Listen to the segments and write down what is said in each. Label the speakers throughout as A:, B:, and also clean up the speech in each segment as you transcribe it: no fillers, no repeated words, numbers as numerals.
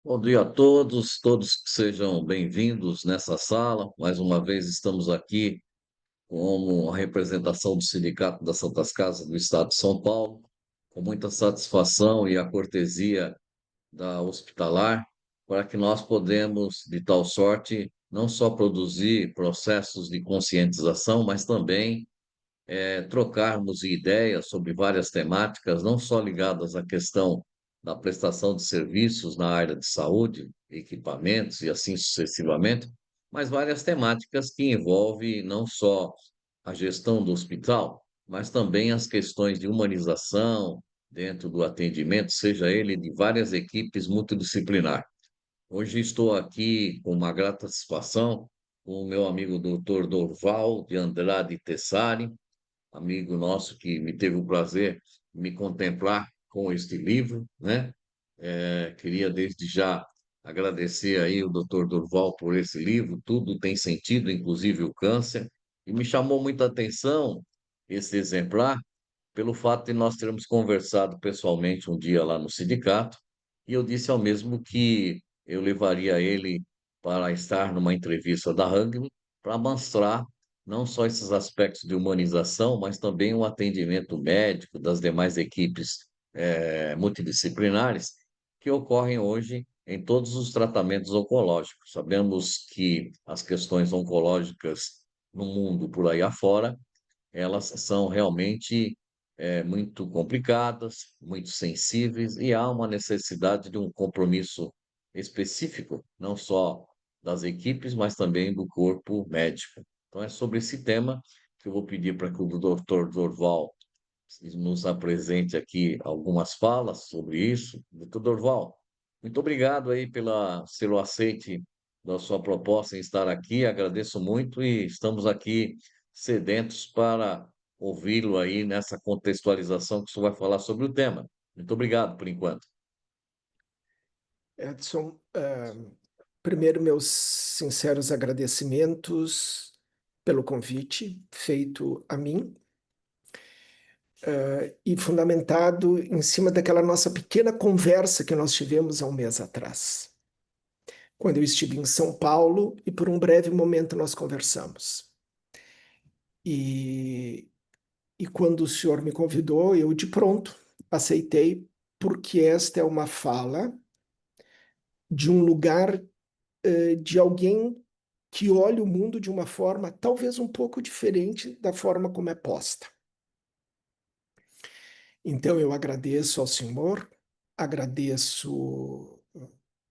A: Bom dia a todos, todos que sejam bem-vindos nessa sala. Mais uma vez estamos aqui como a representação do Sindicato das Santas Casas do Estado de São Paulo, com muita satisfação e a cortesia da Hospitalar, para que nós podemos, de tal sorte, não só produzir processos de conscientização, mas também trocarmos ideias sobre várias temáticas, não só ligadas à questão da prestação de serviços na área de saúde, equipamentos e assim sucessivamente, mas várias temáticas que envolvem não só a gestão do hospital, mas também as questões de humanização dentro do atendimento, seja ele de várias equipes multidisciplinar. Hoje estou aqui com uma grata satisfação com o meu amigo Dr. Dorval de Andrade Tessari, amigo nosso que me teve o prazer de me contemplar com este livro, né? Queria desde já agradecer aí o Dr. Durval por esse livro, Tudo Tem Sentido, inclusive o Câncer, e me chamou muita atenção esse exemplar pelo fato de nós termos conversado pessoalmente um dia lá no sindicato, e eu disse ao mesmo que eu levaria ele para estar numa entrevista da Hugman para mostrar não só esses aspectos de humanização, mas também o atendimento médico das demais equipes multidisciplinares que ocorrem hoje em todos os tratamentos oncológicos. Sabemos que as questões oncológicas no mundo por aí afora, elas são realmente muito complicadas, muito sensíveis, e há uma necessidade de um compromisso específico, não só das equipes, mas também do corpo médico. Então, é sobre esse tema que eu vou pedir para que o doutor Dorval nos apresente aqui algumas falas sobre isso. Doutor Dorval, muito obrigado aí pelo aceite da sua proposta em estar aqui, agradeço muito e estamos aqui sedentos para ouvi-lo aí nessa contextualização que o senhor vai falar sobre o tema. Muito obrigado por enquanto.
B: Edson, primeiro, meus sinceros agradecimentos pelo convite feito a mim, e fundamentado em cima daquela nossa pequena conversa que nós tivemos há um mês atrás, quando eu estive em São Paulo e por um breve momento nós conversamos. E, e quando o senhor me convidou, eu de pronto aceitei, porque esta é uma fala de um lugar, de alguém que olha o mundo de uma forma talvez um pouco diferente da forma como é posta. Então, eu agradeço ao senhor, agradeço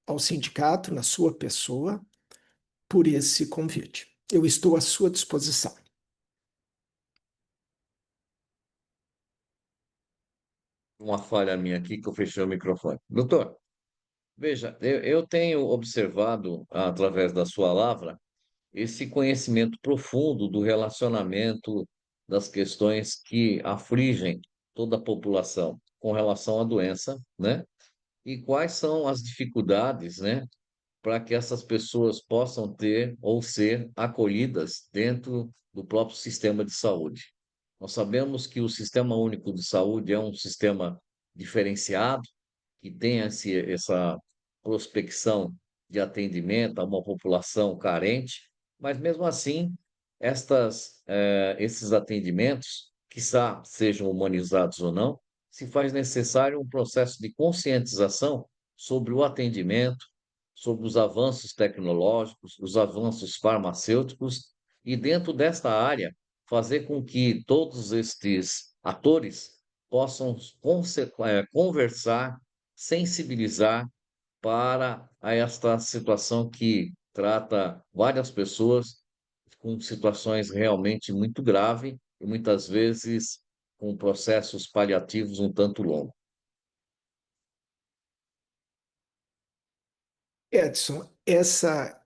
B: ao sindicato, na sua pessoa, por esse convite. Eu estou à sua disposição.
A: Uma falha minha aqui que eu fechei o microfone. Doutor, veja, eu tenho observado, através da sua lavra, esse conhecimento profundo do relacionamento das questões que afligem toda a população com relação à doença, né? E quais são as dificuldades, né, para que essas pessoas possam ter ou ser acolhidas dentro do próprio sistema de saúde. Nós sabemos que o Sistema Único de Saúde é um sistema diferenciado, que tem essa prospecção de atendimento a uma população carente, mas mesmo assim, esses atendimentos, quiçá sejam humanizados ou não, se faz necessário um processo de conscientização sobre o atendimento, sobre os avanços tecnológicos, os avanços farmacêuticos, e dentro desta área, fazer com que todos estes atores possam conversar, sensibilizar para esta situação que trata várias pessoas com situações realmente muito graves e muitas vezes com processos paliativos um tanto longos.
B: Edson, essa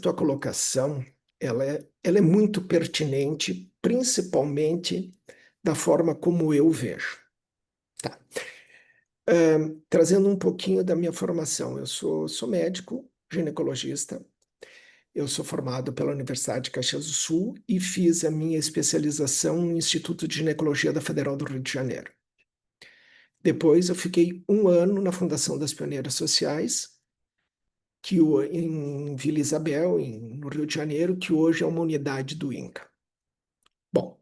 B: tua colocação, ela é muito pertinente, principalmente da forma como eu vejo. Tá. Trazendo um pouquinho da minha formação, eu sou médico, ginecologista. Eu sou formado pela Universidade de Caxias do Sul e fiz a minha especialização no Instituto de Ginecologia da Federal do Rio de Janeiro. Depois eu fiquei um ano na Fundação das Pioneiras Sociais, em Vila Isabel, no Rio de Janeiro, que hoje é uma unidade do INCA. Bom,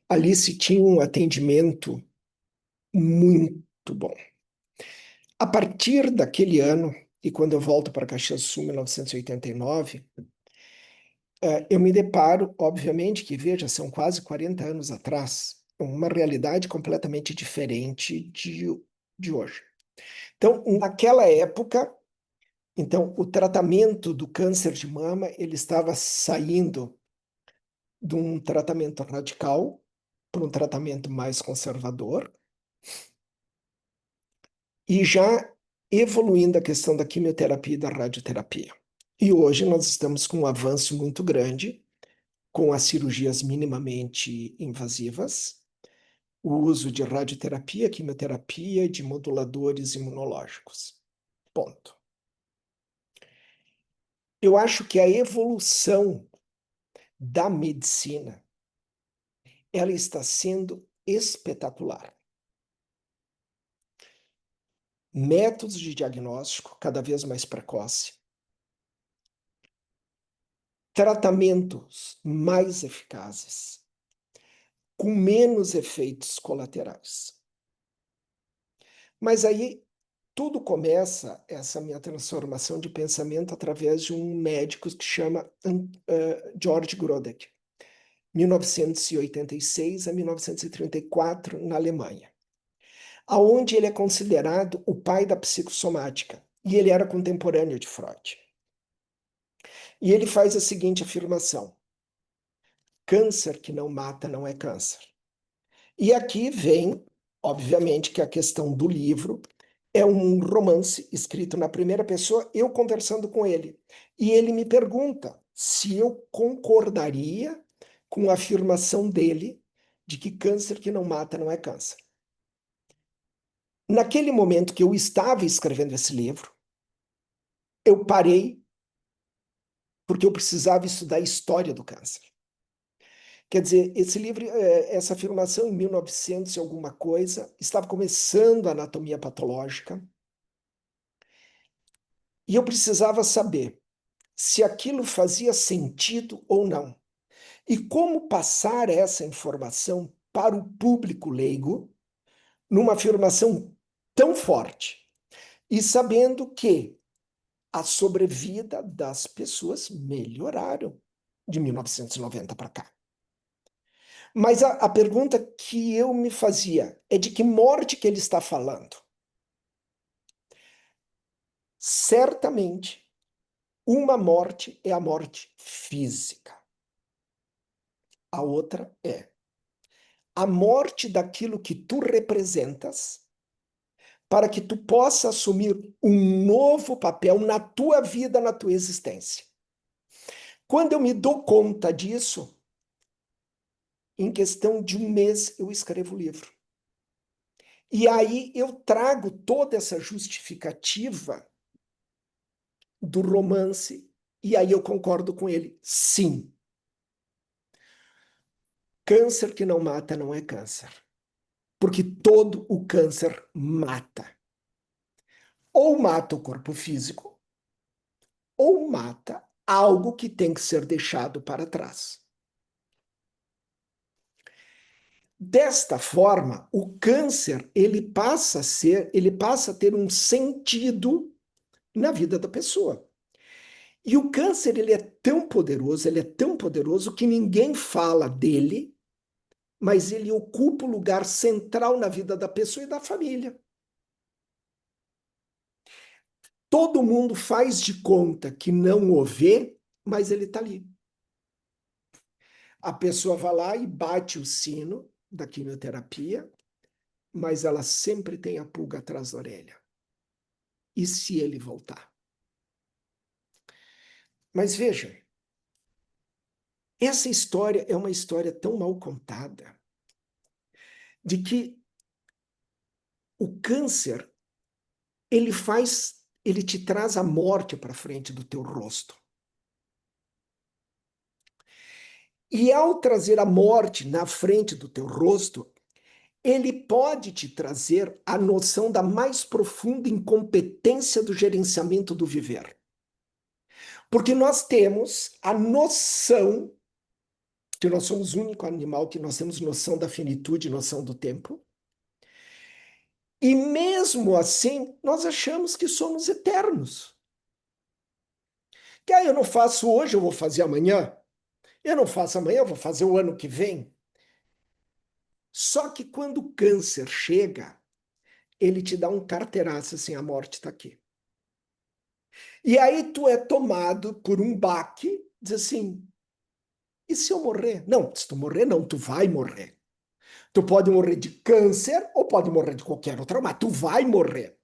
B: ali se tinha um atendimento muito bom. A partir daquele ano, e quando eu volto para Caxias do Sul, em 1989, eu me deparo, obviamente, que veja, são quase 40 anos atrás, uma realidade completamente diferente de hoje. Então, naquela época, então, o tratamento do câncer de mama, ele estava saindo de um tratamento radical para um tratamento mais conservador e já evoluindo a questão da quimioterapia e da radioterapia. E hoje nós estamos com um avanço muito grande com as cirurgias minimamente invasivas, o uso de radioterapia, quimioterapia e de moduladores imunológicos. Ponto. Eu acho que a evolução da medicina, ela está sendo espetacular. Métodos de diagnóstico cada vez mais precoce, tratamentos mais eficazes, com menos efeitos colaterais. Mas aí tudo começa, essa minha transformação de pensamento, através de um médico que chama George Grodek, 1986 a 1934, na Alemanha, aonde ele é considerado o pai da psicossomática, e ele era contemporâneo de Freud. E ele faz a seguinte afirmação: câncer que não mata não é câncer. E aqui vem, obviamente, que a questão do livro é um romance escrito na primeira pessoa, eu conversando com ele. E ele me pergunta se eu concordaria com a afirmação dele de que câncer que não mata não é câncer. Naquele momento que eu estava escrevendo esse livro, eu parei porque eu precisava estudar a história do câncer. Quer dizer, esse livro, essa afirmação em 1900 e alguma coisa, estava começando a anatomia patológica, e eu precisava saber se aquilo fazia sentido ou não. E como passar essa informação para o público leigo numa afirmação tão forte e sabendo que a sobrevida das pessoas melhoraram de 1990 para cá. Mas a pergunta que eu me fazia é de que morte que ele está falando? Certamente, uma morte é a morte física. A outra é a morte daquilo que tu representas, para que tu possa assumir um novo papel na tua vida, na tua existência. Quando eu me dou conta disso, em questão de um mês eu escrevo o livro. E aí eu trago toda essa justificativa do romance, e aí eu concordo com ele. Sim, câncer que não mata não é câncer. Porque todo o câncer mata. Ou mata o corpo físico, ou mata algo que tem que ser deixado para trás. Desta forma, o câncer ele passa a ter um sentido na vida da pessoa. E o câncer ele é tão poderoso que ninguém fala dele, mas ele ocupa o lugar central na vida da pessoa e da família. Todo mundo faz de conta que não o vê, mas ele está ali. A pessoa vai lá e bate o sino da quimioterapia, mas ela sempre tem a pulga atrás da orelha. E se ele voltar? Mas veja, essa história é uma história tão mal contada, de que o câncer, ele te traz a morte para frente do teu rosto. E ao trazer a morte na frente do teu rosto, ele pode te trazer a noção da mais profunda incompetência do gerenciamento do viver. Porque nós temos a noção que nós somos o único animal que nós temos noção da finitude, noção do tempo. E mesmo assim, nós achamos que somos eternos. Que eu não faço hoje, eu vou fazer amanhã. Eu não faço amanhã, eu vou fazer o ano que vem. Só que quando o câncer chega, ele te dá um carteiraço assim, a morte está aqui. E aí tu é tomado por um baque, diz assim, e se eu morrer? Não, se tu morrer, não, tu vai morrer. Tu pode morrer de câncer ou pode morrer de qualquer outra, mas tu vai morrer.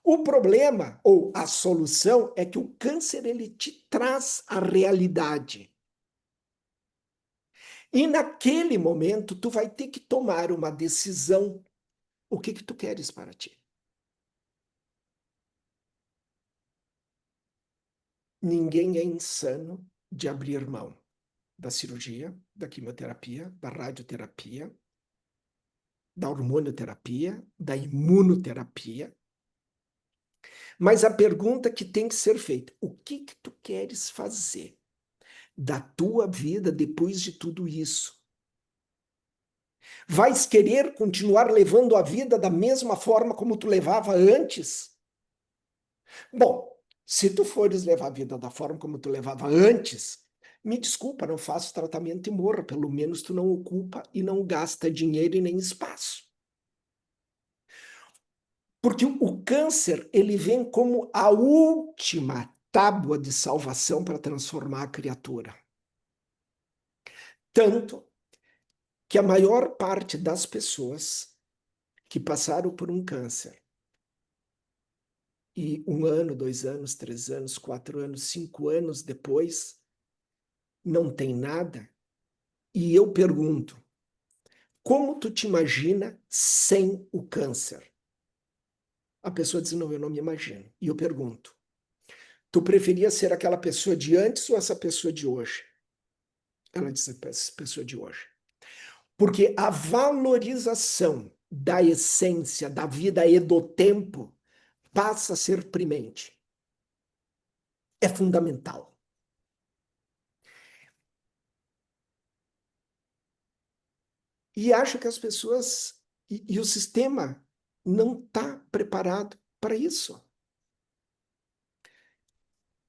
B: O problema, ou a solução, é que o câncer ele te traz a realidade. E naquele momento, tu vai ter que tomar uma decisão. O que tu queres para ti? Ninguém é insano de abrir mão da cirurgia, da quimioterapia, da radioterapia, da hormonioterapia, da imunoterapia. Mas a pergunta que tem que ser feita, o que tu queres fazer da tua vida depois de tudo isso? Vais querer continuar levando a vida da mesma forma como tu levava antes? Bom, se tu fores levar a vida da forma como tu levava antes, me desculpa, não faço tratamento e morra. Pelo menos tu não ocupa e não gasta dinheiro e nem espaço. Porque o câncer, ele vem como a última tábua de salvação para transformar a criatura. Tanto que a maior parte das pessoas que passaram por um câncer e 1 ano, 2 anos, 3 anos, 4 anos, 5 anos depois, não tem nada. E eu pergunto, como tu te imagina sem o câncer? A pessoa diz, não, eu não me imagino. E eu pergunto, tu preferia ser aquela pessoa de antes ou essa pessoa de hoje? Ela diz, essa pessoa de hoje. Porque a valorização da essência, da vida e do tempo passa a ser premente. É fundamental. E acho que as pessoas e o sistema não está preparado para isso.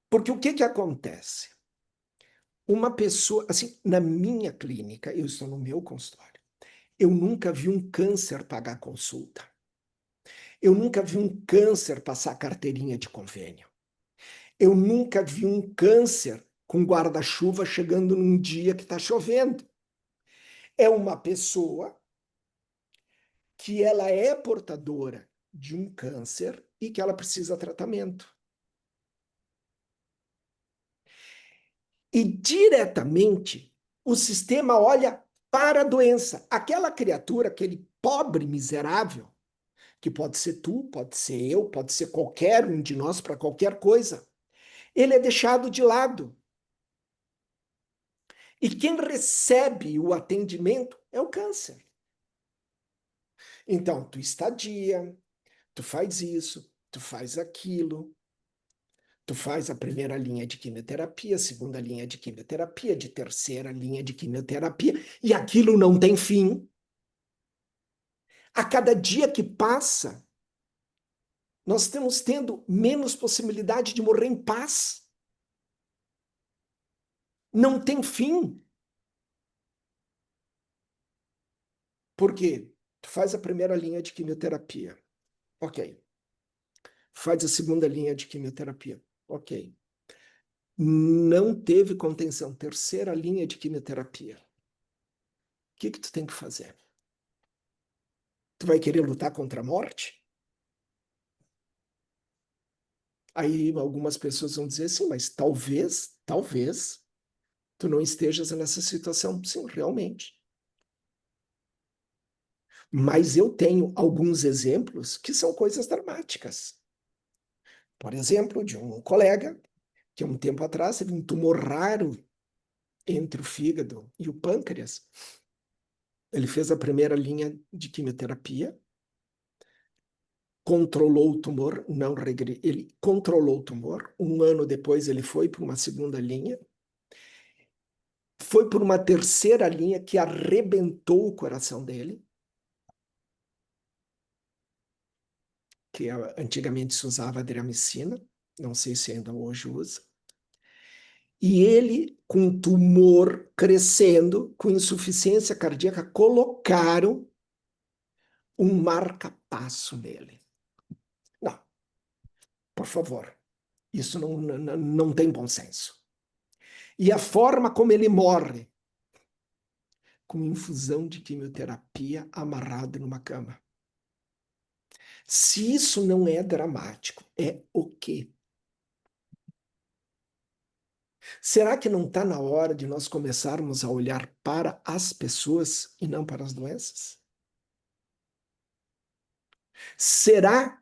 B: Porque o que acontece? Uma pessoa, assim, na minha clínica, eu estou no meu consultório, eu nunca vi um câncer pagar consulta. Eu nunca vi um câncer passar carteirinha de convênio. Eu nunca vi um câncer com guarda-chuva chegando num dia que está chovendo. É uma pessoa que ela é portadora de um câncer e que ela precisa de tratamento. E diretamente o sistema olha para a doença. Aquela criatura, aquele pobre miserável, que pode ser tu, pode ser eu, pode ser qualquer um de nós para qualquer coisa, ele é deixado de lado. E quem recebe o atendimento é o câncer. Então, tu estadia, tu faz isso, tu faz aquilo, tu faz a primeira linha de quimioterapia, a segunda linha de quimioterapia, de terceira linha de quimioterapia, e aquilo não tem fim. A cada dia que passa, nós estamos tendo menos possibilidade de morrer em paz. Não tem fim. Por quê? Tu faz a primeira linha de quimioterapia. Ok. Faz a segunda linha de quimioterapia. Ok. Não teve contenção. Terceira linha de quimioterapia. O que tu tem que fazer? Tu vai querer lutar contra a morte? Aí algumas pessoas vão dizer assim, mas talvez, tu não estejas nessa situação. Sim, realmente. Mas eu tenho alguns exemplos que são coisas dramáticas. Por exemplo, de um colega que há um tempo atrás teve um tumor raro entre o fígado e o pâncreas. Ele fez a primeira linha de quimioterapia, controlou o tumor, não regrediu. Ele controlou o tumor. 1 ano depois, ele foi para uma segunda linha. Foi por uma terceira linha que arrebentou o coração dele, que antigamente se usava adriamicina, não sei se ainda hoje usa. E ele, com tumor crescendo, com insuficiência cardíaca, colocaram um marca-passo nele. Não, por favor, isso não tem bom senso. E a forma como ele morre, com infusão de quimioterapia amarrado numa cama. Se isso não é dramático, é o quê? Será que não está na hora de nós começarmos a olhar para as pessoas e não para as doenças? Será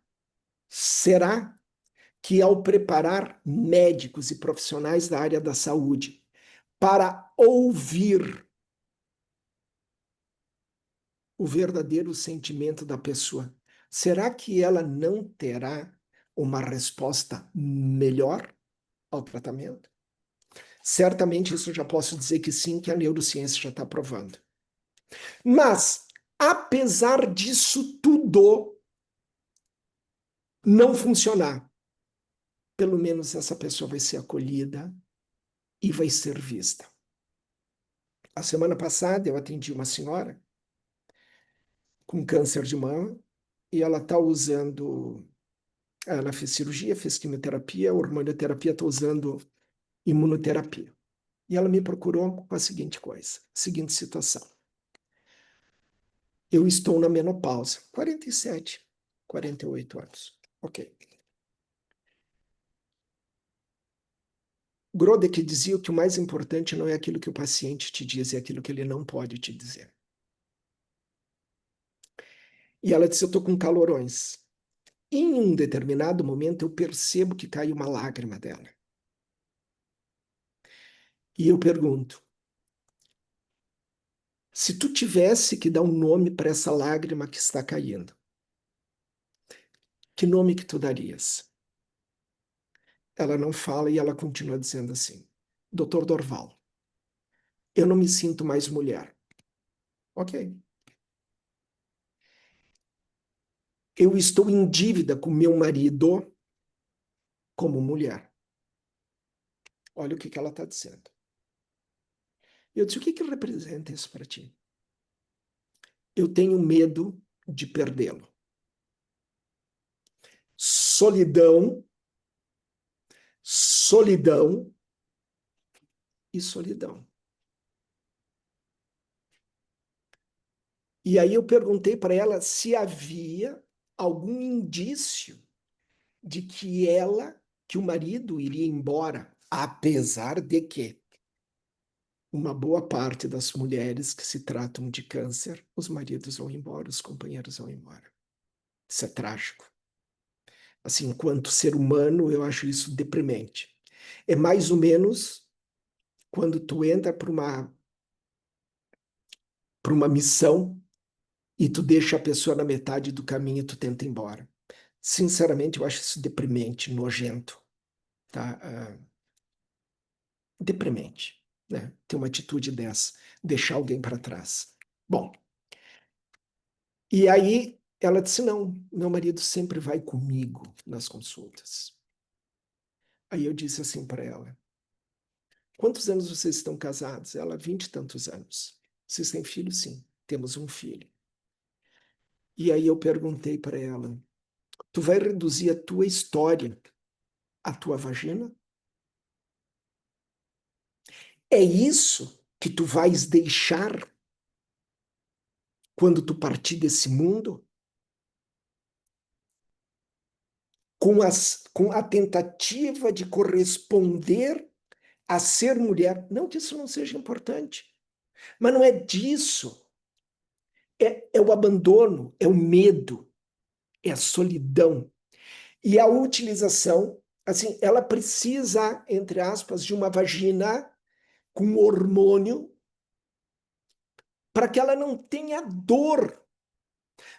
B: que ao preparar médicos e profissionais da área da saúde para ouvir o verdadeiro sentimento da pessoa, será que ela não terá uma resposta melhor ao tratamento? Certamente isso eu já posso dizer que sim, que a neurociência já está provando. Mas, apesar disso tudo não funcionar, pelo menos essa pessoa vai ser acolhida e vai ser vista. A semana passada eu atendi uma senhora com câncer de mama e ela está usando, ela fez cirurgia, fez quimioterapia, hormonioterapia, está usando imunoterapia. E ela me procurou com a seguinte coisa, seguinte situação. Eu estou na menopausa, 47, 48 anos. Ok. Grodek dizia que o mais importante não é aquilo que o paciente te diz, é aquilo que ele não pode te dizer. E ela disse, eu estou com calorões. Em um determinado momento, eu percebo que cai uma lágrima dela. E eu pergunto, se tu tivesse que dar um nome para essa lágrima que está caindo, que nome que tu darias? Ela não fala e ela continua dizendo assim, Dr. Dorval, eu não me sinto mais mulher. Ok. Eu estou em dívida com meu marido como mulher. Olha o que ela está dizendo. Eu disse, o que representa isso para ti? Eu tenho medo de perdê-lo. Solidão, solidão e solidão. E aí eu perguntei para ela se havia algum indício de que o marido iria embora, apesar de que uma boa parte das mulheres que se tratam de câncer, os maridos vão embora, os companheiros vão embora. Isso é trágico. Assim, enquanto ser humano, eu acho isso deprimente. É mais ou menos quando tu entra para uma missão e tu deixa a pessoa na metade do caminho e tu tenta ir embora. Sinceramente, eu acho isso deprimente, nojento, tá? Deprimente, né? Ter uma atitude dessa, deixar alguém para trás. Bom, e aí ela disse, não, meu marido sempre vai comigo nas consultas. Aí eu disse assim para ela, quantos anos vocês estão casados? Ela, 20 e tantos anos. Vocês têm filho? Sim, temos um filho. E aí eu perguntei para ela, tu vai reduzir a tua história à tua vagina? É isso que tu vais deixar quando tu partir desse mundo? Com a tentativa de corresponder a ser mulher. Não que isso não seja importante, mas não é disso. É o abandono, é o medo, é a solidão. E a utilização, assim, ela precisa, entre aspas, de uma vagina com hormônio para que ela não tenha dor.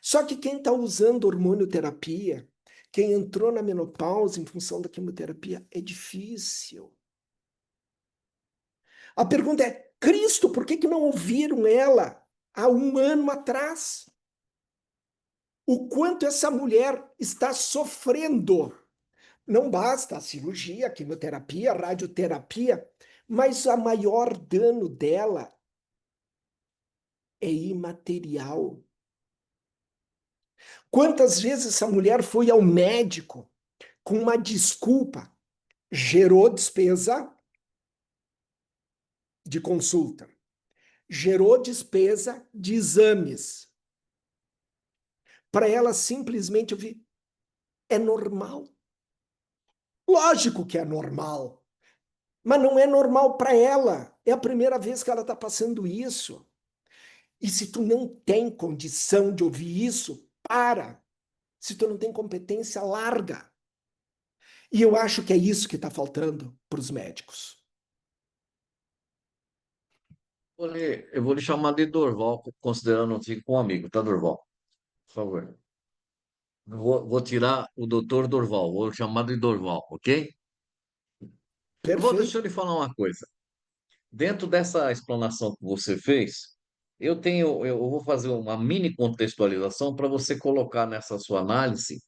B: Só que quem está usando hormonioterapia, quem entrou na menopausa em função da quimioterapia, é difícil. A pergunta é: Cristo, por que que não ouviram ela há um ano atrás? O quanto essa mulher está sofrendo. Não basta a cirurgia, a quimioterapia, a radioterapia, mas o maior dano dela é imaterial. Quantas vezes essa mulher foi ao médico com uma desculpa, gerou despesa de consulta, gerou despesa de exames. Para ela simplesmente ouvir, é normal. Lógico que é normal, mas não é normal para ela. É a primeira vez que ela está passando isso. E se tu não tem condição de ouvir isso, para. Se tu não tem competência, larga. E eu acho que é isso que está faltando para os médicos.
A: Eu vou lhe chamar de Dorval, considerando-te um amigo, tá, Dorval? Por favor. Vou tirar o doutor Dorval, vou chamar de Dorval, ok? Dorval, deixa eu
B: Perfeito.
A: lhe falar uma coisa. Dentro dessa explanação que você fez, eu vou fazer uma mini contextualização para você colocar nessa sua análise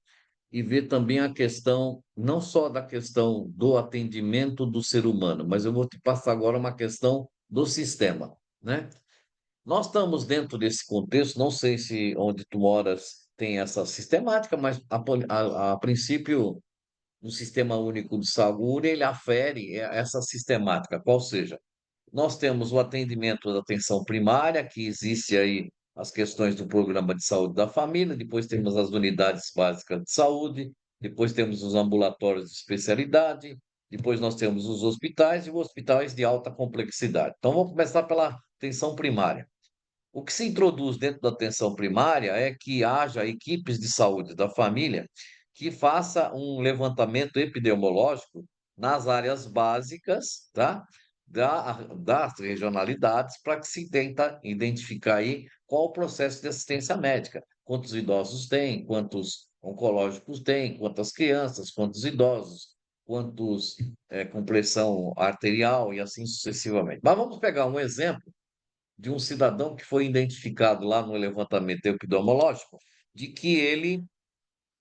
A: e ver também a questão, não só da questão do atendimento do ser humano, mas eu vou te passar agora uma questão do sistema, né? Nós estamos dentro desse contexto, não sei se onde tu moras tem essa sistemática, mas a princípio, no Sistema Único de Saúde, ele afere essa sistemática, qual seja, nós temos o atendimento da atenção primária, que existe aí as questões do programa de saúde da família, depois temos as unidades básicas de saúde, depois temos os ambulatórios de especialidade, depois nós temos os hospitais e os hospitais de alta complexidade. Então, vamos começar pela atenção primária. O que se introduz dentro da atenção primária é que haja equipes de saúde da família que faça um levantamento epidemiológico nas áreas básicas, tá? Das regionalidades, para que se tenta identificar aí qual o processo de assistência médica. Quantos idosos tem, quantos oncológicos tem, quantas crianças, quantos idosos, quantos com pressão arterial e assim sucessivamente. Mas vamos pegar um exemplo de um cidadão que foi identificado lá no levantamento epidemiológico, de que ele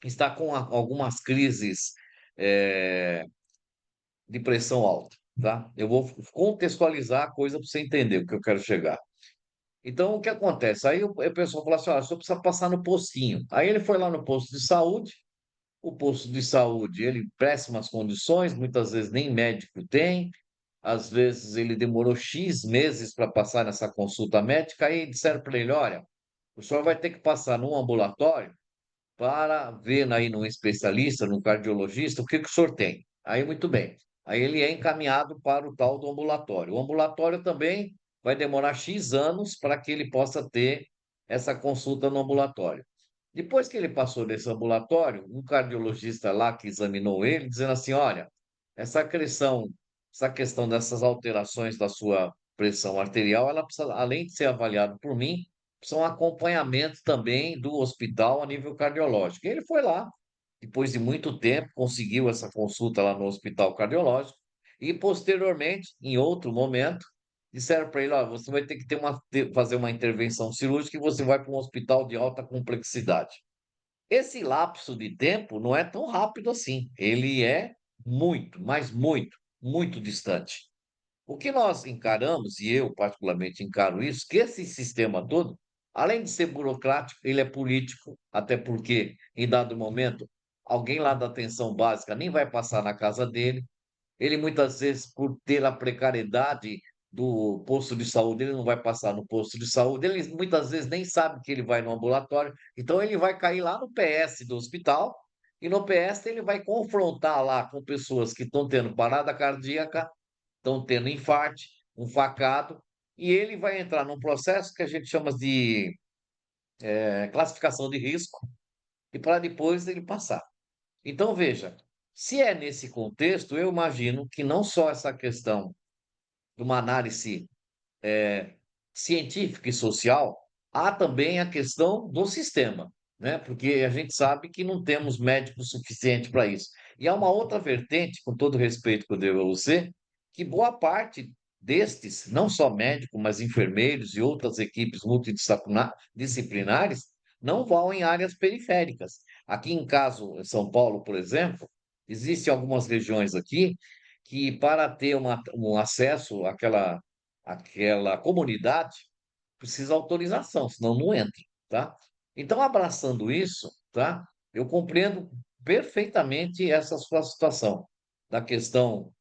A: está com algumas crises eh, de pressão alta, tá? Eu vou contextualizar a coisa para você entender o que eu quero chegar. Então, o que acontece? Aí o pessoal fala assim, ó, só precisa passar no postinho. Aí ele foi lá no posto de saúde, o posto de saúde, ele em péssimas condições, muitas vezes nem médico tem, às vezes ele demorou X meses para passar nessa consulta médica, aí disseram para ele, olha, o senhor vai ter que passar num ambulatório para ver aí num especialista, num cardiologista, o que que o senhor tem. Aí, muito bem. Aí ele é encaminhado para o tal do ambulatório. O ambulatório também vai demorar X anos para que ele possa ter essa consulta no ambulatório. Depois que ele passou desse ambulatório, um cardiologista lá que examinou ele, dizendo assim: olha, essa pressão, essa questão dessas alterações da sua pressão arterial, ela precisa, além de ser avaliada por mim, são acompanhamento também do hospital a nível cardiológico. E ele foi lá, depois de muito tempo, conseguiu essa consulta lá no hospital cardiológico, e posteriormente, em outro momento, disseram para ele: ó, você vai ter que fazer uma intervenção cirúrgica e você vai para um hospital de alta complexidade. Esse lapso de tempo não é tão rápido assim, ele é muito, mas muito, muito distante. O que nós encaramos, e eu particularmente encaro isso, que esse sistema todo, além de ser burocrático, ele é político, até porque, em dado momento, alguém lá da atenção básica nem vai passar na casa dele. Ele muitas vezes, por ter a precariedade do posto de saúde, ele não vai passar no posto de saúde, ele muitas vezes nem sabe que ele vai no ambulatório, então ele vai cair lá no PS do hospital, e no PS ele vai confrontar lá com pessoas que estão tendo parada cardíaca, estão tendo infarto, um facado, e ele vai entrar num processo que a gente chama de classificação de risco, e para depois ele passar. Então, veja, se é nesse contexto, eu imagino que não só essa questão de uma análise científica e social, há também a questão do sistema, né? Porque a gente sabe que não temos médicos suficientes para isso. E há uma outra vertente, com todo o respeito que eu devo a você, que boa parte destes, não só médicos, mas enfermeiros e outras equipes multidisciplinares, não vão em áreas periféricas. Aqui em caso, em São Paulo, por exemplo, existem algumas regiões aqui que, para ter um acesso àquela comunidade, precisa autorização, senão não entra, tá? Então, abraçando isso, tá? Eu compreendo perfeitamente essa sua situação, da questão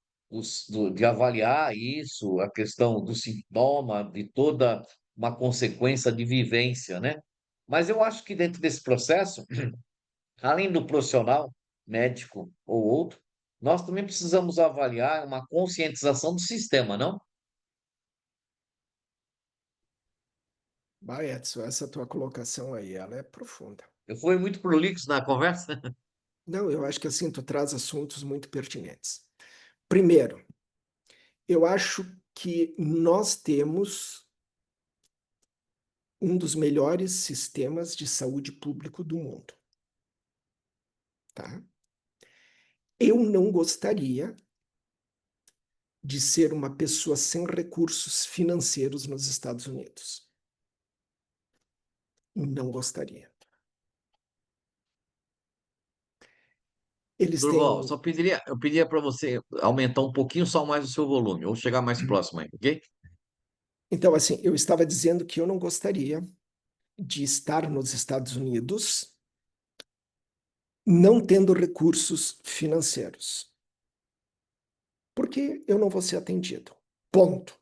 A: de avaliar isso, a questão do sintoma, de toda uma consequência de vivência, né? Mas eu acho que dentro desse processo, além do profissional, médico ou outro, nós também precisamos avaliar uma conscientização do sistema, não?
B: Vai, Edson, essa tua colocação aí, ela é profunda.
A: Eu fui muito prolixo na conversa.
B: Não, eu acho que assim tu traz assuntos muito pertinentes. Primeiro, eu acho que nós temos um dos melhores sistemas de saúde público do mundo, tá? Eu não gostaria de ser uma pessoa sem recursos financeiros nos Estados Unidos. Não gostaria. Eles
A: Durval,
B: têm.
A: eu pediria para você aumentar um pouquinho só mais o seu volume, ou chegar mais próximo aí, ok?
B: Então, assim, eu estava dizendo que eu não gostaria de estar nos Estados Unidos não tendo recursos financeiros, porque eu não vou ser atendido. Ponto.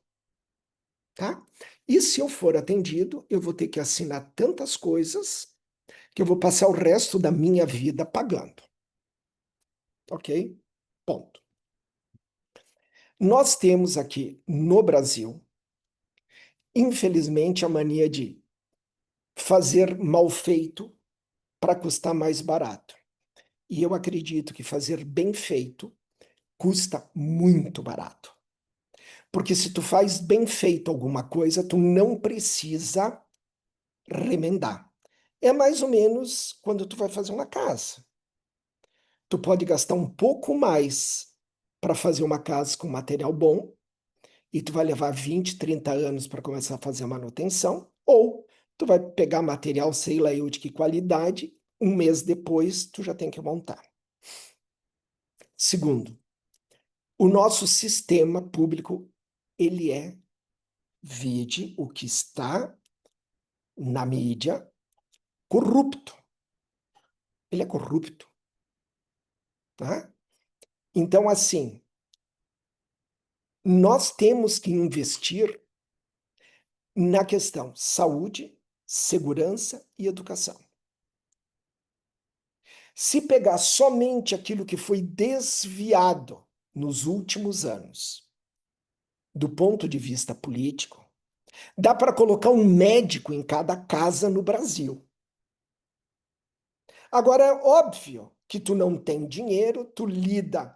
B: Tá? E se eu for atendido, eu vou ter que assinar tantas coisas que eu vou passar o resto da minha vida pagando. Ok? Ponto. Nós temos aqui no Brasil, infelizmente, a mania de fazer mal feito para custar mais barato. E eu acredito que fazer bem feito custa muito barato. Porque se tu faz bem feito alguma coisa, tu não precisa remendar. É mais ou menos quando tu vai fazer uma casa. Tu pode gastar um pouco mais para fazer uma casa com material bom, e tu vai levar 20, 30 anos para começar a fazer a manutenção, ou tu vai pegar material, sei lá eu de que qualidade, um mês depois tu já tem que montar. Segundo, o nosso sistema público, ele é, vide o que está na mídia, corrupto. Ele é corrupto, tá? Então, assim, nós temos que investir na questão saúde, segurança e educação. Se pegar somente aquilo que foi desviado nos últimos anos, do ponto de vista político, dá para colocar um médico em cada casa no Brasil. Agora, é óbvio que tu não tem dinheiro, tu lida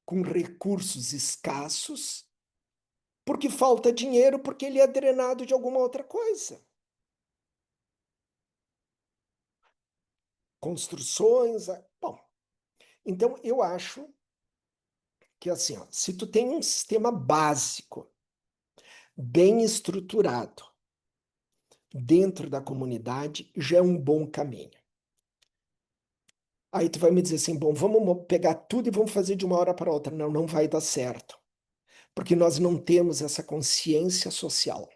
B: com recursos escassos, porque falta dinheiro, porque ele é drenado de alguma outra coisa. Construções. Bom, então eu acho que assim, ó, se tu tem um sistema básico, bem estruturado, dentro da comunidade, já é um bom caminho. Aí tu vai me dizer assim, bom, vamos pegar tudo e vamos fazer de uma hora para outra. Não, não vai dar certo, porque nós não temos essa consciência social.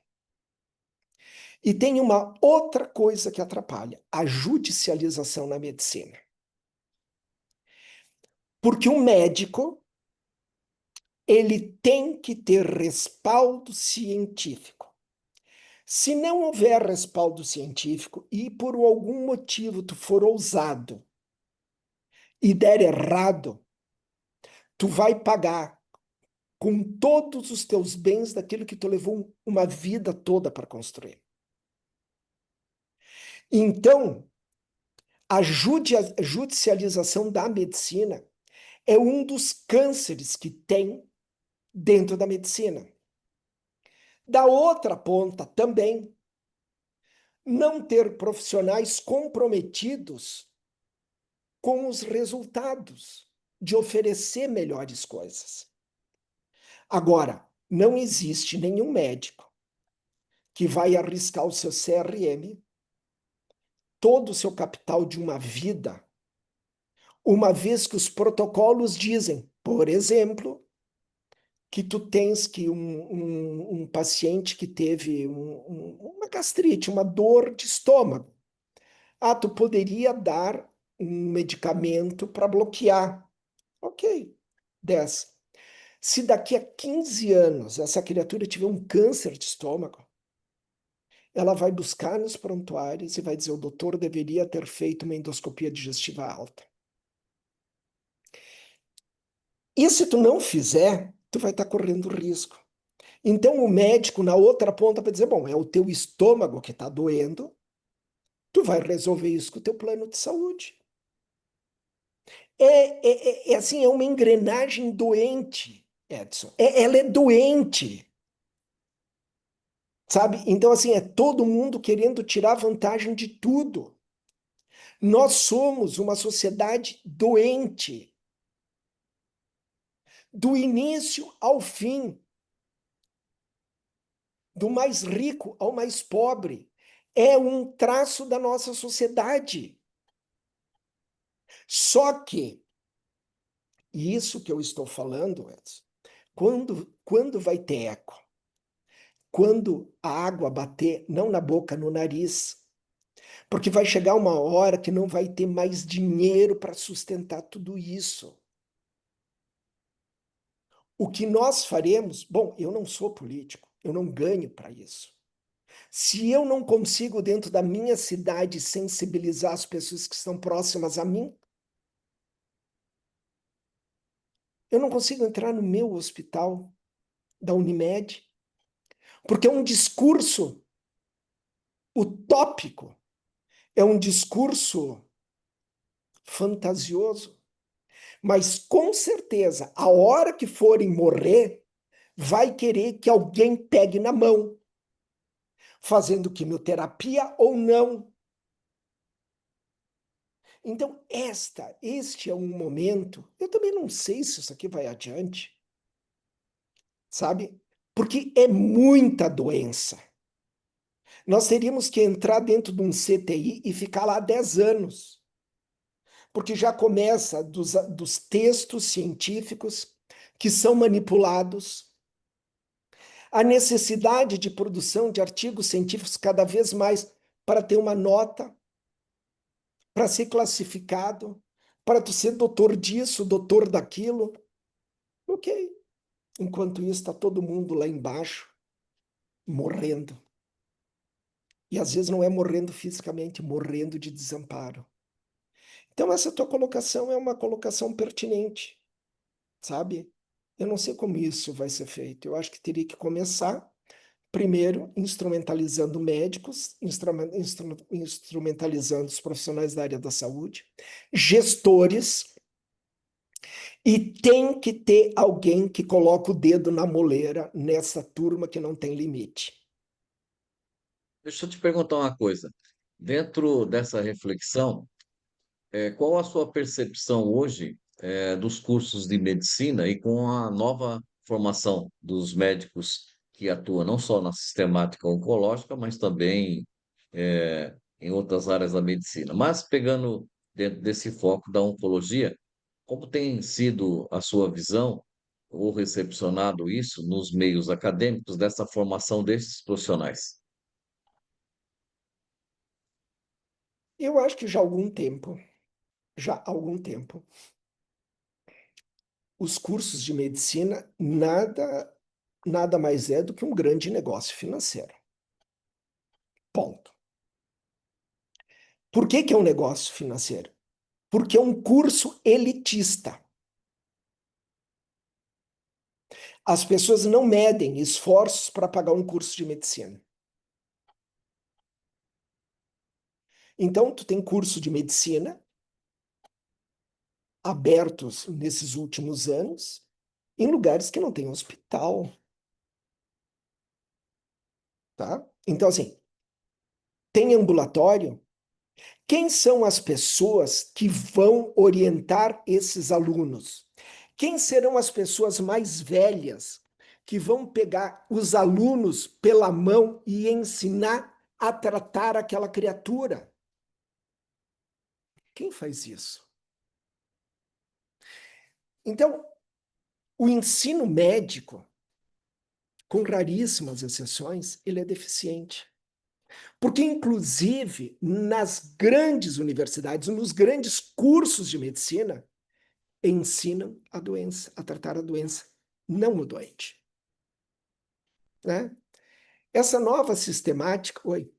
B: E tem uma outra coisa que atrapalha, a judicialização na medicina. Porque o médico, ele tem que ter respaldo científico. Se não houver respaldo científico e por algum motivo tu for ousado e der errado, tu vai pagar com todos os teus bens daquilo que tu levou uma vida toda para construir. Então, a judicialização da medicina é um dos cânceres que tem dentro da medicina. Da outra ponta também, não ter profissionais comprometidos com os resultados de oferecer melhores coisas. Agora, não existe nenhum médico que vai arriscar o seu CRM, todo o seu capital de uma vida, uma vez que os protocolos dizem, por exemplo, que tu tens que um paciente que teve uma gastrite, uma dor de estômago. Ah, tu poderia dar um medicamento para bloquear. Ok, 10. Se daqui a 15 anos essa criatura tiver um câncer de estômago, ela vai buscar nos prontuários e vai dizer: o doutor deveria ter feito uma endoscopia digestiva alta. E se tu não fizer, tu vai estar correndo risco. Então o médico na outra ponta vai dizer: bom, é o teu estômago que está doendo, tu vai resolver isso com o teu plano de saúde. É assim, é uma engrenagem doente, Edson. Ela é doente. Sabe? Então, assim, é todo mundo querendo tirar vantagem de tudo. Nós somos uma sociedade doente, do início ao fim, do mais rico ao mais pobre. É um traço da nossa sociedade. Só que, e isso que eu estou falando, Edson, quando vai ter eco? Quando a água bater, não na boca, no nariz. Porque vai chegar uma hora que não vai ter mais dinheiro para sustentar tudo isso. O que nós faremos? Bom, eu não sou político, eu não ganho para isso. Se eu não consigo, dentro da minha cidade, sensibilizar as pessoas que estão próximas a mim, eu não consigo entrar no meu hospital da Unimed, porque é um discurso utópico, é um discurso fantasioso, mas com certeza, a hora que forem morrer, vai querer que alguém pegue na mão, fazendo quimioterapia ou não. Então, este é um momento, eu também não sei se isso aqui vai adiante, sabe? Porque é muita doença. Nós teríamos que entrar dentro de um CTI e ficar lá 10 anos, porque já começa dos textos científicos que são manipulados, a necessidade de produção de artigos científicos cada vez mais para ter uma nota, para ser classificado, para tu ser doutor disso, doutor daquilo. Ok. Enquanto isso, está todo mundo lá embaixo morrendo. E às vezes não é morrendo fisicamente, morrendo de desamparo. Então, essa tua colocação é uma colocação pertinente, sabe? Eu não sei como isso vai ser feito. Eu acho que teria que começar, primeiro, instrumentalizando médicos, instrumentalizando os profissionais da área da saúde, gestores, e tem que ter alguém que coloque o dedo na moleira nessa turma que não tem limite.
A: Deixa eu te perguntar uma coisa. Dentro dessa reflexão, qual a sua percepção hoje, dos cursos de medicina e com a nova formação dos médicos que atuam não só na sistemática oncológica, mas também, em outras áreas da medicina? Mas pegando dentro desse foco da oncologia, como tem sido a sua visão ou recepcionado isso nos meios acadêmicos dessa formação desses profissionais?
B: Eu acho que já há algum tempo, os cursos de medicina nada mais é do que um grande negócio financeiro. Ponto. Por que é um negócio financeiro? Porque é um curso elitista. As pessoas não medem esforços para pagar um curso de medicina. Então, tu tem curso de medicina abertos nesses últimos anos em lugares que não tem hospital. tá? Então, assim, tem ambulatório. Quem são as pessoas que vão orientar esses alunos? Quem serão as pessoas mais velhas que vão pegar os alunos pela mão e ensinar a tratar aquela criatura? Quem faz isso? Então, o ensino médico, com raríssimas exceções, ele é deficiente. Porque, inclusive, nas grandes universidades, nos grandes cursos de medicina, ensinam a doença, a tratar a doença, não o doente. Né? Essa nova sistemática. Oi.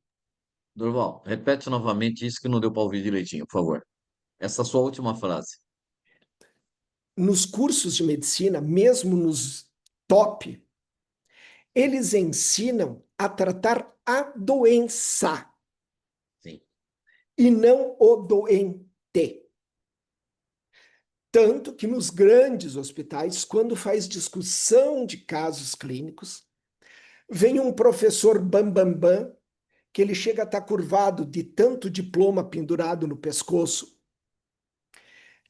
A: Durval, repete novamente isso que não deu para ouvir direitinho, por favor. Essa sua última frase.
B: Nos cursos de medicina, mesmo nos top, eles ensinam a tratar a doença
A: Sim.
B: e não o doente. Tanto que nos grandes hospitais, quando faz discussão de casos clínicos, vem um professor bambambam, bam, bam, que ele chega a estar curvado de tanto diploma pendurado no pescoço.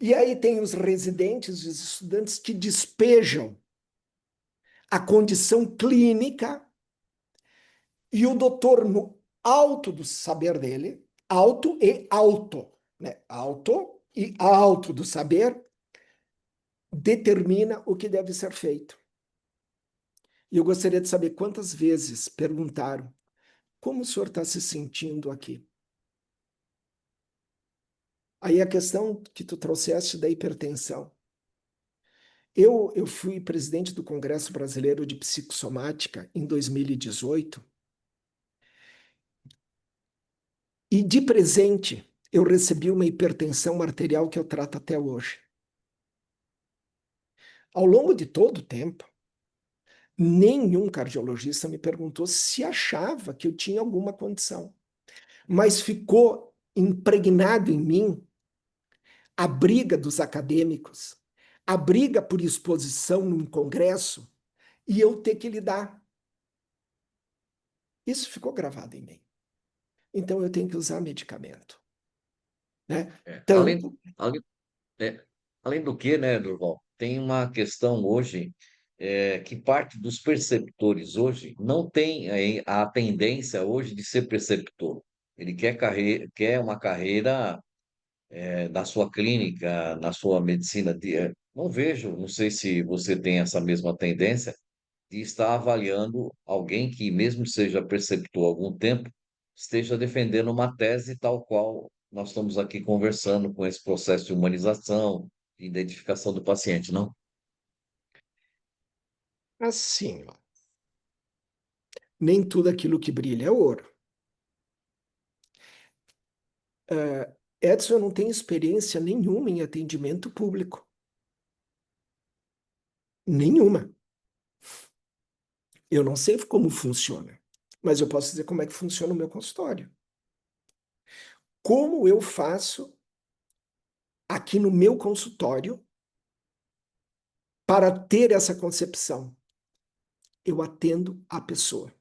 B: E aí tem os residentes, os estudantes que despejam a condição clínica e o doutor, no alto do saber dele, alto, né? Alto e alto do saber, determina o que deve ser feito. E eu gostaria de saber quantas vezes perguntaram como o senhor está se sentindo aqui. Aí a questão que tu trouxeste da hipertensão. Eu fui presidente do Congresso Brasileiro de Psicossomática em 2018 e de presente eu recebi uma hipertensão arterial que eu trato até hoje. Ao longo de todo o tempo, nenhum cardiologista me perguntou se achava que eu tinha alguma condição, mas ficou impregnado em mim a briga dos acadêmicos, a briga por exposição num congresso e eu ter que lidar. Isso ficou gravado em mim. Então eu tenho que usar medicamento. Né?
A: É,
B: Tanto.
A: é, além do que, né, Durval, tem uma questão hoje que parte dos perceptores hoje não tem a tendência hoje de ser preceptor. Ele quer uma carreira na sua clínica, na sua medicina. Não vejo, não sei se você tem essa mesma tendência de estar avaliando alguém que, mesmo seja preceptor há algum tempo, esteja defendendo uma tese tal qual nós estamos aqui conversando com esse processo de humanização, de identificação do paciente, não?
B: Assim, ó, nem tudo aquilo que brilha é ouro. Edson, eu não tenho experiência nenhuma em atendimento público. Nenhuma. Eu não sei como funciona, mas eu posso dizer como é que funciona o meu consultório. Como eu faço aqui no meu consultório para ter essa concepção? Eu atendo a pessoa,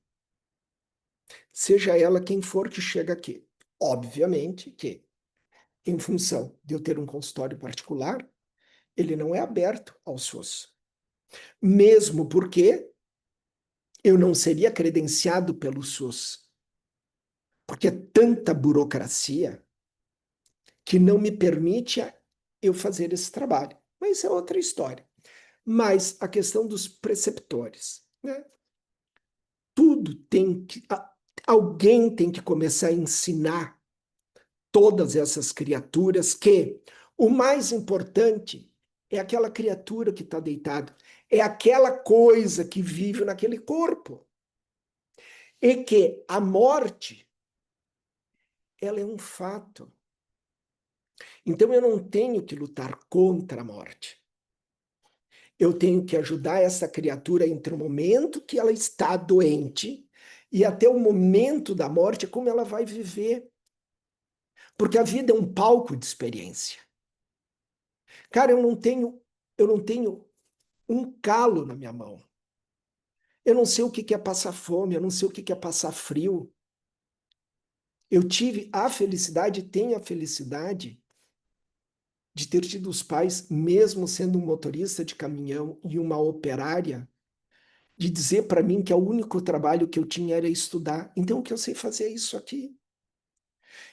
B: seja ela quem for que chega aqui. Obviamente que, em função de eu ter um consultório particular, ele não é aberto ao SUS. Mesmo porque eu não seria credenciado pelo SUS. Porque é tanta burocracia que não me permite eu fazer esse trabalho. Mas isso é outra história. Mas a questão dos preceptores, né? Tudo tem que. Alguém tem que começar a ensinar todas essas criaturas que o mais importante é aquela criatura que está deitada, é aquela coisa que vive naquele corpo. E que a morte, ela é um fato. Então eu não tenho que lutar contra a morte. Eu tenho que ajudar essa criatura entre o momento que ela está doente e até o momento da morte, como ela vai viver. Porque a vida é um palco de experiência. Cara, eu não tenho um calo na minha mão. Eu não sei o que é passar fome, eu não sei o que é passar frio. Eu tive a felicidade, tenho a felicidade de ter tido os pais, mesmo sendo um motorista de caminhão e uma operária, de dizer para mim que o único trabalho que eu tinha era estudar. Então, o que eu sei fazer é isso aqui.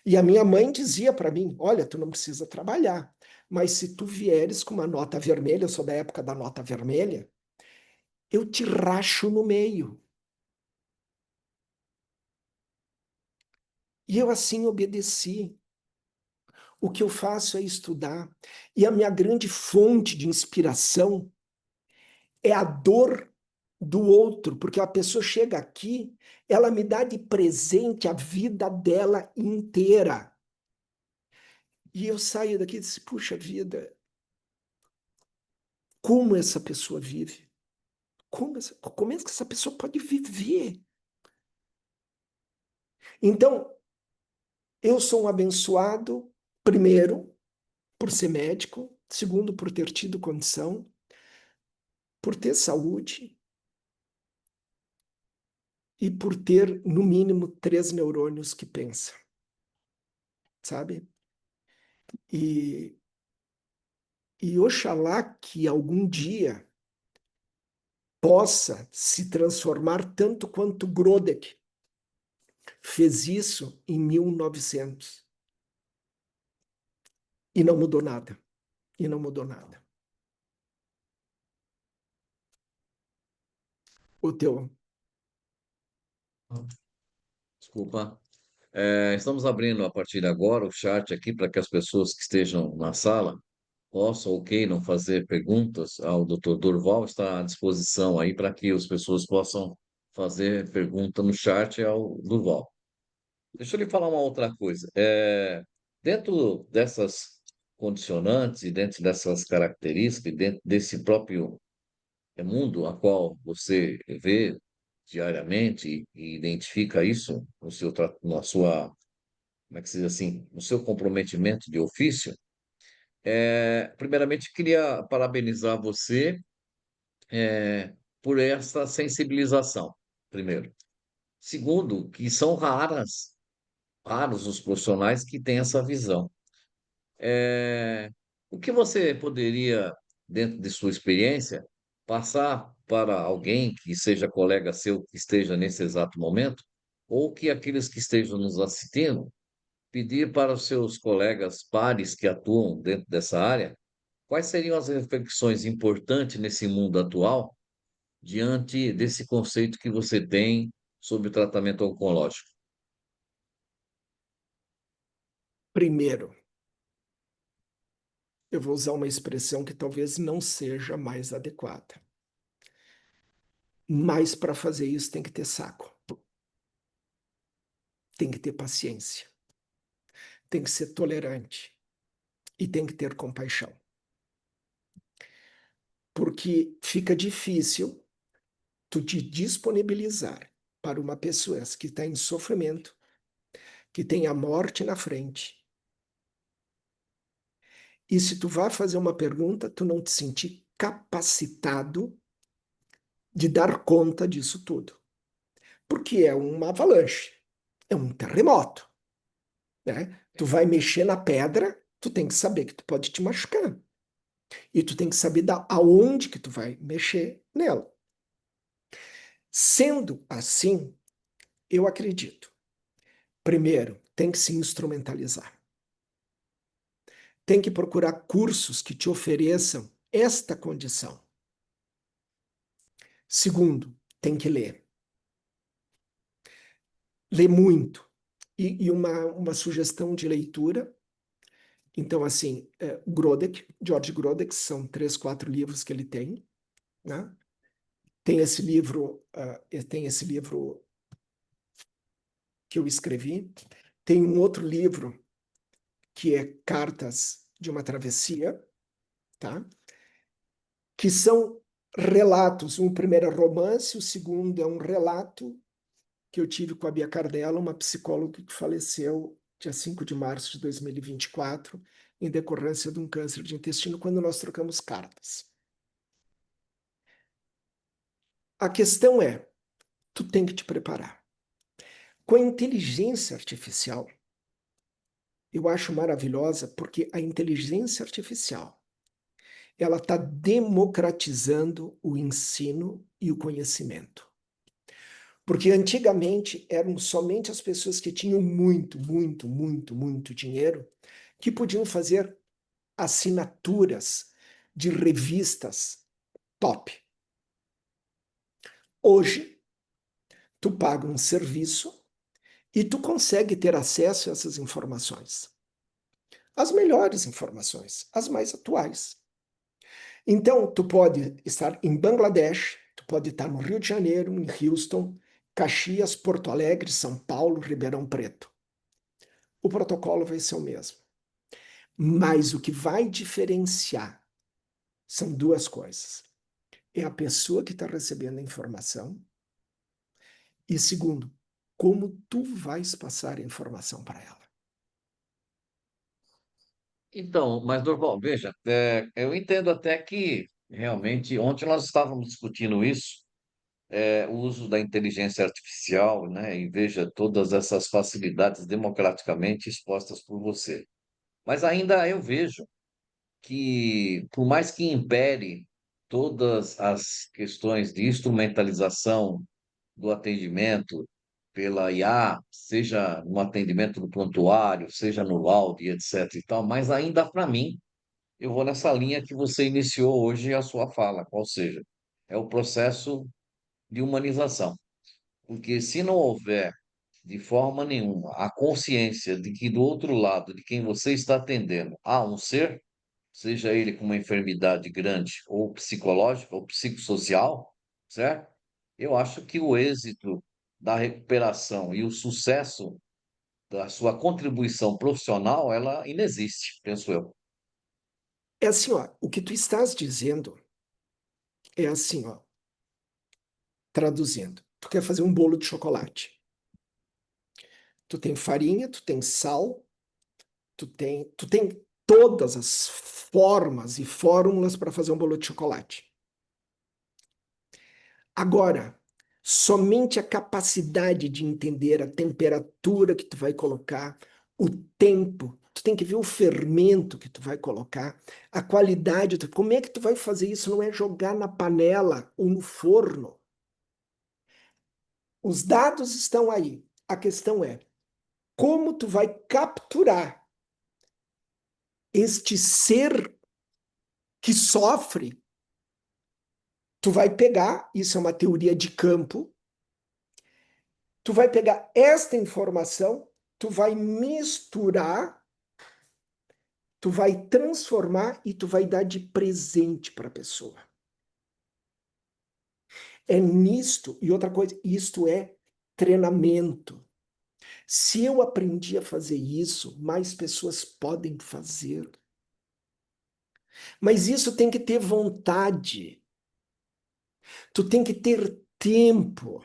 B: E a minha mãe dizia para mim: olha, tu não precisa trabalhar, mas se tu vieres com uma nota vermelha, eu sou da época da nota vermelha, eu te racho no meio. E eu assim obedeci. O que eu faço é estudar. E a minha grande fonte de inspiração é a dor do outro, porque a pessoa chega aqui, ela me dá de presente a vida dela inteira. E eu saio daqui e disse, puxa vida, como essa pessoa vive? Como é que essa pessoa pode viver? Então, eu sou um abençoado, primeiro, por ser médico, segundo, por ter tido condição, por ter saúde e por ter, no mínimo, 3 neurônios que pensam, sabe? E, e oxalá que algum dia possa se transformar tanto quanto Grodek fez isso em 1900 e não mudou nada. E não mudou nada. O teu.
A: Desculpa. Estamos abrindo a partir de agora o chat aqui para que as pessoas que estejam na sala possam, ok, não fazer perguntas ao Dr. Durval, está à disposição aí para que as pessoas possam fazer pergunta no chat ao Durval. Deixa eu lhe falar uma outra coisa. Dentro dessas condicionantes e dentro dessas características, e dentro desse próprio mundo a qual você vê diariamente e identifica isso no seu, na sua, como é que se diz assim, no seu comprometimento de ofício, primeiramente queria parabenizar você por essa sensibilização, primeiro. Segundo, que são raros os profissionais que têm essa visão. O que você poderia, dentro de sua experiência, passar para alguém que seja colega seu, que esteja nesse exato momento, ou que aqueles que estejam nos assistindo, pedir para os seus colegas pares que atuam dentro dessa área, quais seriam as reflexões importantes nesse mundo atual, diante desse conceito que você tem sobre o tratamento oncológico?
B: Primeiro, eu vou usar uma expressão que talvez não seja mais adequada. Mas para fazer isso tem que ter saco. Tem que ter paciência. Tem que ser tolerante. E tem que ter compaixão. Porque fica difícil tu te disponibilizar para uma pessoa que está em sofrimento, que tem a morte na frente. E se tu vai fazer uma pergunta, tu não te sentir capacitado de dar conta disso tudo. Porque é uma avalanche, é um terremoto, né? Tu vai mexer na pedra, tu tem que saber que tu pode te machucar. E tu tem que saber aonde que tu vai mexer nela. Sendo assim, eu acredito. Primeiro, tem que se instrumentalizar. Tem que procurar cursos que te ofereçam esta condição. Segundo, tem que ler. Ler muito. E uma sugestão de leitura. Então, assim, Grodek, George Grodek, são 3, 4 livros que ele tem, né? Tem esse livro que eu escrevi. Tem um outro livro que é Cartas de uma Travessia, tá? Que são relatos. Um primeiro é romance, o segundo é um relato que eu tive com a Bia Cardella, uma psicóloga que faleceu dia 5 de março de 2024, em decorrência de um câncer de intestino, quando nós trocamos cartas. A questão é, tu tem que te preparar. Com a inteligência artificial, eu acho maravilhosa porque a inteligência artificial, ela está democratizando o ensino e o conhecimento. Porque antigamente eram somente as pessoas que tinham muito, muito, muito, muito dinheiro que podiam fazer assinaturas de revistas top. Hoje, tu paga um serviço e tu consegue ter acesso a essas informações. As melhores informações, as mais atuais. Então, tu pode estar em Bangladesh, tu pode estar no Rio de Janeiro, em Houston, Caxias, Porto Alegre, São Paulo, Ribeirão Preto. O protocolo vai ser o mesmo. Mas o que vai diferenciar são duas coisas. É a pessoa que está recebendo a informação e, segundo, como tu vais passar a informação para ela.
A: Então, mas Durval, veja, eu entendo até que realmente ontem nós estávamos discutindo isso, o uso da inteligência artificial, né? E veja todas essas facilidades democraticamente expostas por você. Mas ainda eu vejo que, por mais que impere todas as questões de instrumentalização do atendimento pela IA, seja no atendimento do prontuário, seja no laudo e etc. e tal, mas ainda para mim, eu vou nessa linha que você iniciou hoje a sua fala, qual seja, é o processo de humanização. Porque se não houver de forma nenhuma a consciência de que do outro lado de quem você está atendendo há um ser, seja ele com uma enfermidade grande ou psicológica ou psicossocial, certo? Eu acho que o êxito da recuperação e o sucesso da sua contribuição profissional, ela inexiste, penso eu.
B: É assim, ó, o que tu estás dizendo é assim, ó, traduzindo. Tu quer fazer um bolo de chocolate. Tu tem farinha, tu tem sal, tu tem todas as formas e fórmulas para fazer um bolo de chocolate. Agora, somente a capacidade de entender a temperatura que tu vai colocar, o tempo, tu tem que ver o fermento que tu vai colocar, a qualidade, como é que tu vai fazer isso? Não é jogar na panela ou no forno. Os dados estão aí. A questão é como tu vai capturar este ser que sofre. Tu vai pegar, isso é uma teoria de campo, tu vai pegar esta informação, tu vai misturar, tu vai transformar e tu vai dar de presente para a pessoa. É nisto, e outra coisa, isto é treinamento. Se eu aprendi a fazer isso, mais pessoas podem fazer. Mas isso tem que ter vontade. Tu tem que ter tempo.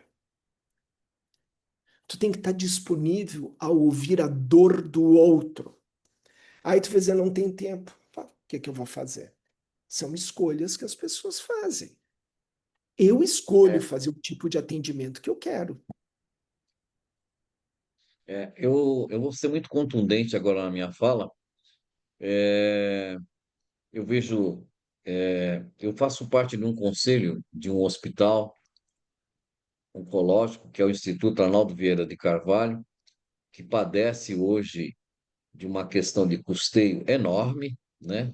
B: Tu tem que estar disponível a ouvir a dor do outro. Aí tu vai dizer, não tem tempo. O que que eu vou fazer? São escolhas que as pessoas fazem. Eu escolho
A: É,
B: fazer o tipo de atendimento que eu quero.
A: eu vou ser muito contundente agora na minha fala. É, eu vejo, eu faço parte de um conselho de um hospital oncológico, que é o Instituto Arnaldo Vieira de Carvalho, que padece hoje de uma questão de custeio enorme, né?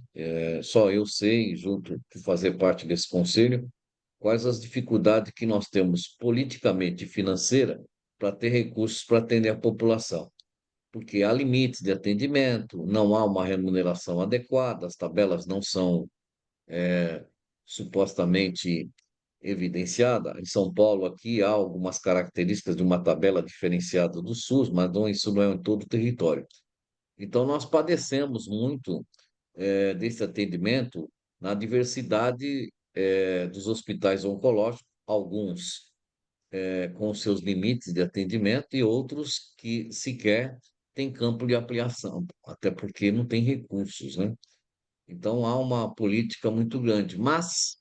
A: Só eu sei, junto de fazer parte desse conselho, quais as dificuldades que nós temos politicamente e financeira para ter recursos para atender a população. Porque há limites de atendimento, não há uma remuneração adequada, as tabelas não são supostamente evidenciadas. Em São Paulo, aqui, há algumas características de uma tabela diferenciada do SUS, mas não, isso não é em todo o território. Então, nós padecemos muito desse atendimento na diversidade dos hospitais oncológicos, alguns com seus limites de atendimento e outros que sequer têm campo de ampliação, até porque não tem recursos, né? Então há uma política muito grande. Mas,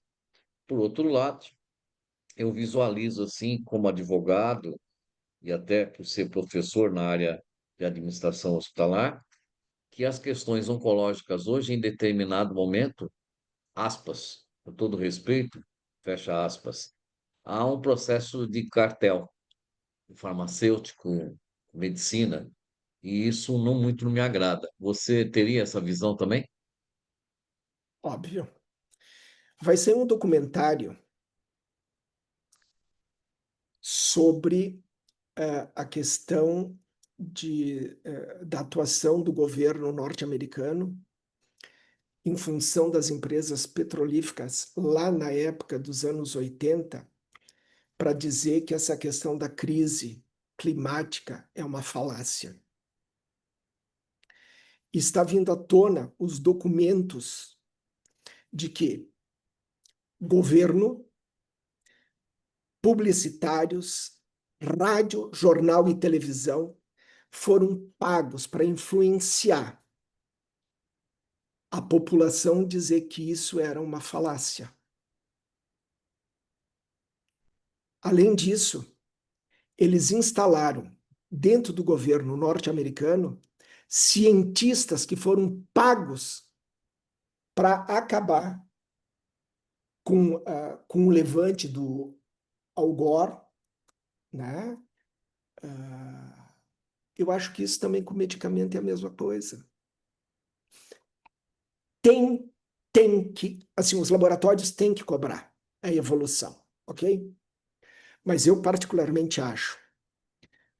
A: por outro lado, eu visualizo assim, como advogado e até por ser professor na área de administração hospitalar, que as questões oncológicas hoje, em determinado momento, aspas, com todo respeito, fecha aspas, há um processo de cartel farmacêutico, medicina, e isso não muito me agrada. Você teria essa visão também?
B: Óbvio. Vai ser um documentário sobre a questão da atuação do governo norte-americano em função das empresas petrolíferas lá na época dos anos 80, para dizer que essa questão da crise climática é uma falácia. Está vindo à tona os documentos de que governo, publicitários, rádio, jornal e televisão foram pagos para influenciar a população, dizer que isso era uma falácia. Além disso, eles instalaram dentro do governo norte-americano cientistas que foram pagos para acabar com o levante do Al Gore, né? Eu acho que isso também com medicamento é a mesma coisa. Tem, tem que, assim, os laboratórios têm que cobrar a evolução, ok? Mas eu particularmente acho,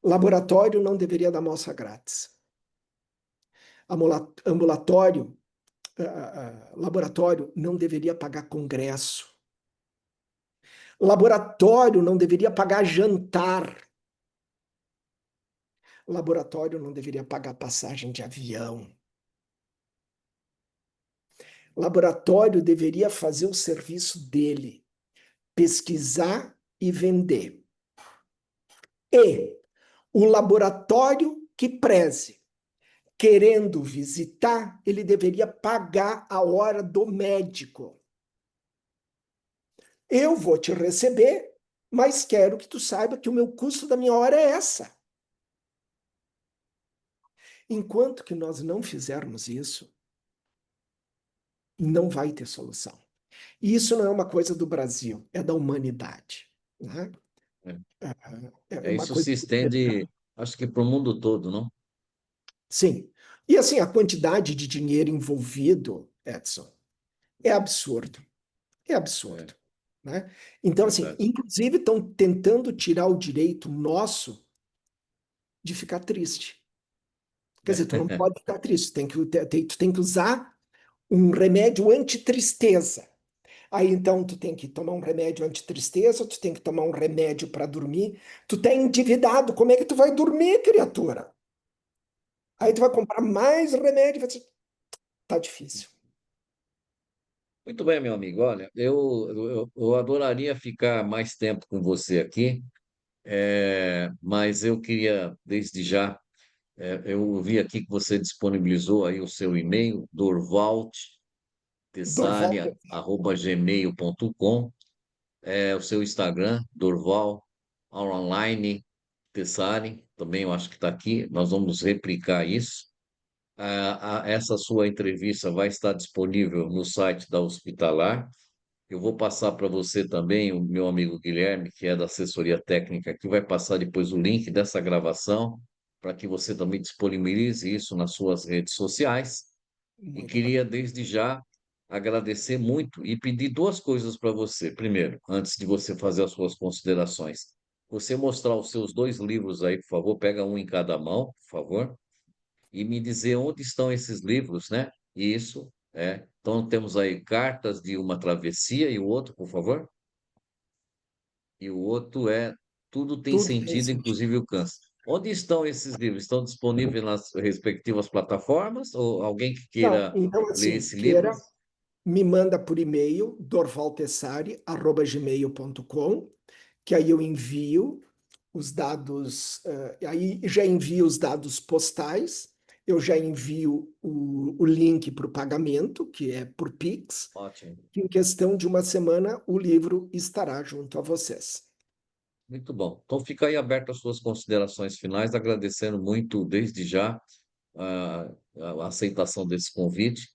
B: laboratório não deveria dar amostra grátis. Ambulatório, laboratório não deveria pagar congresso. Laboratório não deveria pagar jantar. Laboratório não deveria pagar passagem de avião. Laboratório deveria fazer o serviço dele, pesquisar e vender. E o laboratório que preze, querendo visitar, ele deveria pagar a hora do médico. Eu vou te receber, mas quero que tu saiba que o meu custo da minha hora é essa. Enquanto que nós não fizermos isso, não vai ter solução. E isso não é uma coisa do Brasil, é da humanidade, né? É uma
A: Isso
B: coisa
A: se
B: universal.
A: estende, acho que para o mundo todo, não?
B: Sim. E assim, a quantidade de dinheiro envolvido, Edson, é absurdo. É
A: É,
B: absurdo, né? Então, assim,
A: verdade.
B: inclusive estão tentando tirar o direito nosso de ficar triste. Quer dizer, tu não pode ficar triste, tu tem que usar um remédio antitristeza. Aí então tu tem que tomar um remédio antitristeza, tu tem que tomar um remédio para dormir. Tu tá endividado, como é que tu vai dormir, criatura? Aí tu vai comprar mais remédio, vai dizer, tá difícil.
A: Muito bem, meu amigo. Olha, eu adoraria ficar mais tempo com você aqui, mas eu queria, desde já, eu vi aqui que você disponibilizou aí o seu e-mail,
B: Dorval,
A: dorvaltessalia@gmail.com, o seu Instagram, Dorval Online Tessari, também eu acho que está aqui. Nós vamos replicar isso. Essa sua entrevista vai estar disponível no site da Hospitalar. Eu vou passar para você também, o meu amigo Guilherme, que é da assessoria técnica, que vai passar depois o link dessa gravação, para que você também disponibilize isso nas suas redes sociais. E
B: muito bem.
A: queria, desde já, agradecer muito e pedir duas coisas para você. Primeiro, antes de você fazer as suas considerações, você mostrar os seus dois livros aí, por favor, pega um em cada mão, por favor, e me dizer onde estão esses livros, né? Isso, é. Então temos aí Cartas de uma Travessia e o outro, por favor. E o outro é Tudo Tem
B: Tudo tem
A: Sentido,
B: sentido.
A: inclusive o câncer. Onde estão esses livros? Estão disponíveis nas respectivas plataformas? Ou alguém que
B: Não,
A: queira
B: então
A: ler
B: assim,
A: esse livro?
B: queira, me manda por e-mail, dorvaltessari@gmail.com, que aí eu envio os dados, aí já envio os dados postais Eu já envio o link para o pagamento, que é por Pix.
A: Ótimo.
B: Em questão de uma semana, o livro estará junto a vocês.
A: Muito bom. Então fica aí aberto as suas considerações finais, agradecendo muito desde já a, a aceitação desse convite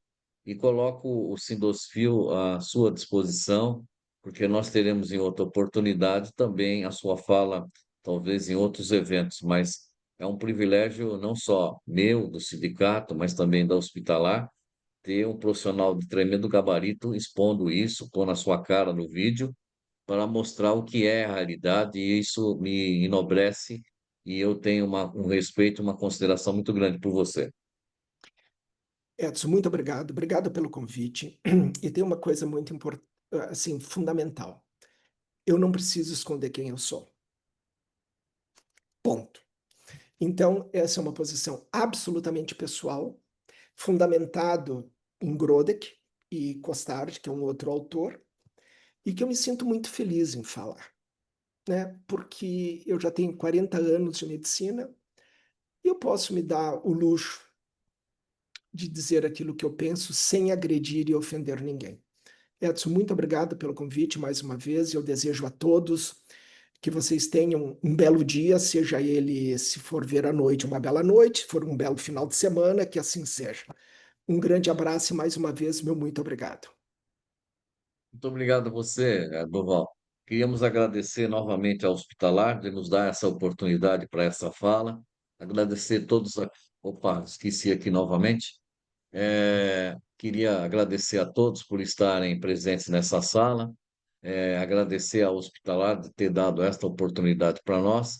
A: e coloco o Sindosfil à sua disposição, porque nós teremos em outra oportunidade também a sua fala, talvez em outros eventos, mas é um privilégio não só meu, do sindicato, mas também da Hospitalar, ter um profissional de tremendo gabarito expondo isso, pondo a sua cara no vídeo para mostrar o que é a realidade, e isso me enobrece, e eu tenho um respeito, uma consideração muito grande por você.
B: Edson, muito obrigado. Obrigado pelo convite. E tem uma coisa muito importante, assim, fundamental. Eu não preciso esconder quem eu sou. Ponto. Então, essa é uma posição absolutamente pessoal, fundamentado em Grodek e Costard, que é um outro autor, e que eu me sinto muito feliz em falar, né? Porque eu já tenho 40 anos de medicina e eu posso me dar o luxo de dizer aquilo que eu penso sem agredir e ofender ninguém. Edson, muito obrigado pelo convite mais uma vez. Eu desejo a todos que vocês tenham um belo dia, seja ele, se for ver à noite, uma bela noite, se for um belo final de semana, que assim seja. Um grande abraço e mais uma vez, meu muito obrigado.
A: Muito obrigado a você, Durval. Queríamos agradecer novamente ao Hospitalar de nos dar essa oportunidade para essa fala. Agradecer todos. Opa, esqueci aqui novamente. Queria agradecer a todos por estarem presentes nessa sala. Agradecer ao Hospitalar de ter dado esta oportunidade para nós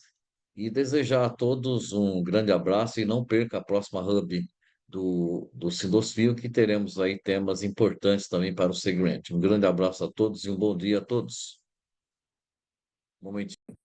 A: e desejar a todos um grande abraço e não perca a próxima Hub do Sindosfio, que teremos aí temas importantes também para o segmento. Um grande abraço a todos e um bom dia a todos. Um momentinho.